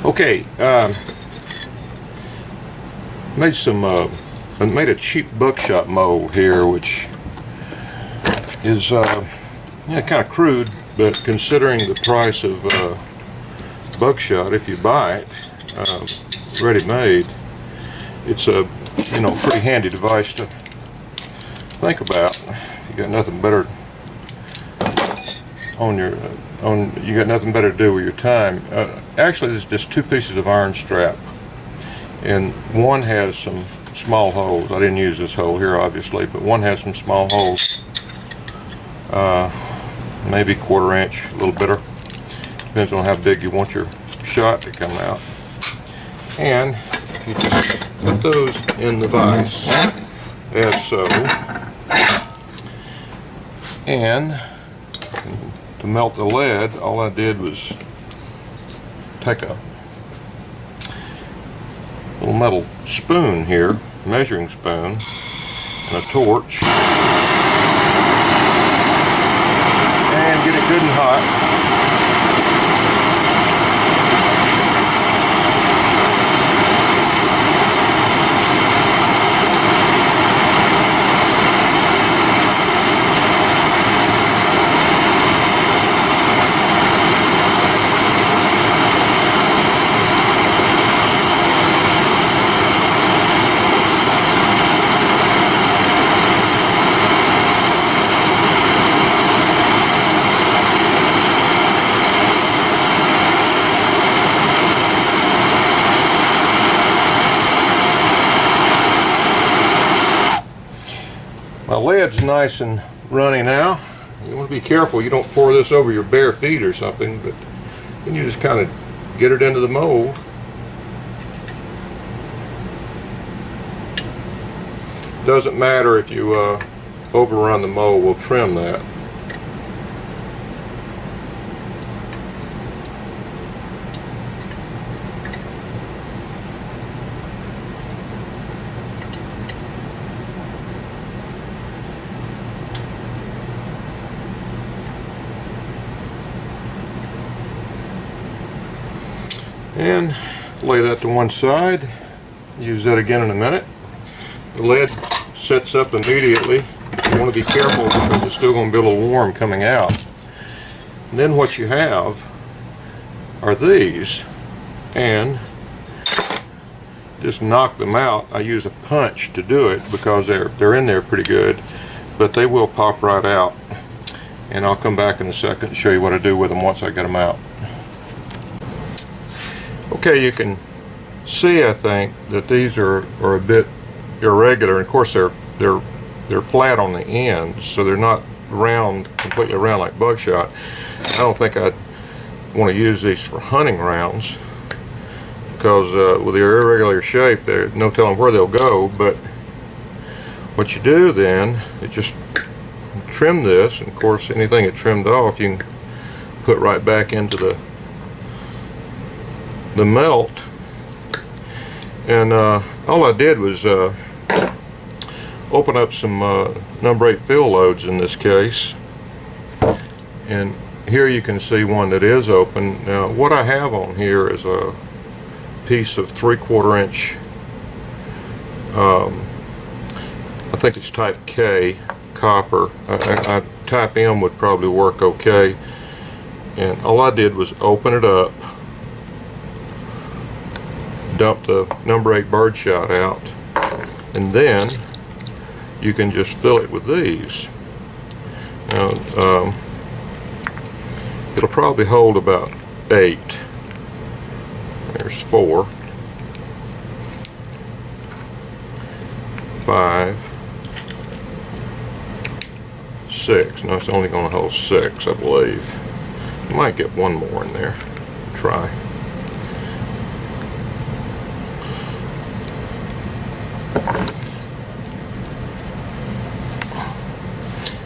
Okay, made a cheap buckshot mold here, which is kind of crude, but considering the price of buckshot, if you buy it ready-made, it's a pretty handy device to think about. If you got nothing better you got nothing better to do with your time. Actually, there's just two pieces of iron strap, and one has some small holes. I didn't use this hole here, obviously, but one has some small holes, maybe 1/4 inch, a little better. Depends on how big you want your shot to come out. And you just put those in the vise, as so. And to melt the lead, all I did was take a little metal spoon here, measuring spoon, and a torch, and get it good and hot. My lead's nice and runny now. You want to be careful you don't pour this over your bare feet or something, but then you just kind of get it into the mold. Doesn't matter if you overrun the mold, we'll trim that. And lay that to one side. Use that again in a minute. The lead sets up immediately. You want to be careful because it's still going to be a little warm coming out. And then what you have are these, and just knock them out. I use a punch to do it because they're in there pretty good, but they will pop right out. And I'll come back in a second and show you what I do with them once I get them out. Okay, you can see, I think, that these are a bit irregular. And of course, they're flat on the ends, so they're not round, completely round like buckshot. I don't think I'd want to use these for hunting rounds because with their irregular shape, there's no telling where they'll go. But what you do then is just trim this, and of course, anything that trimmed off, you can put right back into the melt. And all I did was open up some number 8 fill loads in this case, and here you can see one that is open. Now what I have on here is a piece of 3/4 inch, I think it's type K copper. Type M would probably work okay, and all I did was open it up, dump the number 8 birdshot out, and then you can just fill it with these. Now it'll probably hold about 8. There's 4, 5, 6. No, it's only going to hold 6, I believe. Might get one more in there. Try.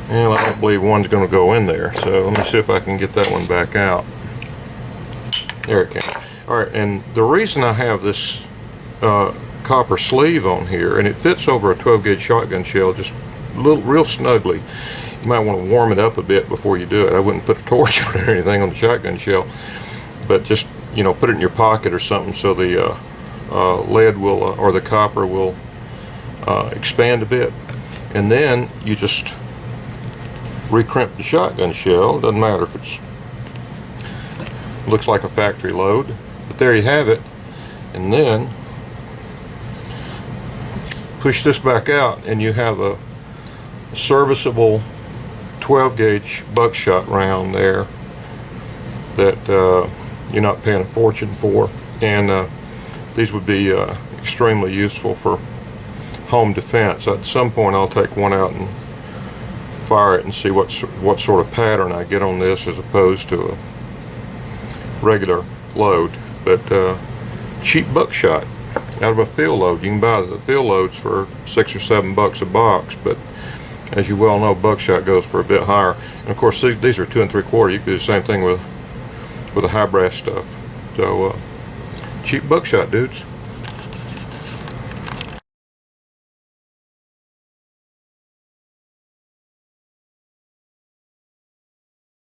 Well, I don't believe one's going to go in there, so let me see if I can get that one back out. There it came. Alright, and the reason I have this copper sleeve on here, and it fits over a 12-gauge shotgun shell just real snugly. You might want to warm it up a bit before you do it. I wouldn't put a torch on it or anything on the shotgun shell. but just, you know, put it in your pocket or something so the lead will or the copper will expand a bit. And then you just recrimp the shotgun shell. Doesn't matter if it's looks like a factory load, but there you have it. And then push this back out and you have a serviceable 12 gauge buckshot round there that you're not paying a fortune for. And these would be extremely useful for home defense. At some point I'll take one out and fire it and see what sort of pattern I get on this as opposed to a regular load. But cheap buckshot out of a field load. You can buy the field loads for $6 or $7 a box, but as you well know, buckshot goes for a bit higher. And of course these are 2 3/4. You could do the same thing with the high brass stuff. So cheap buckshot, dudes.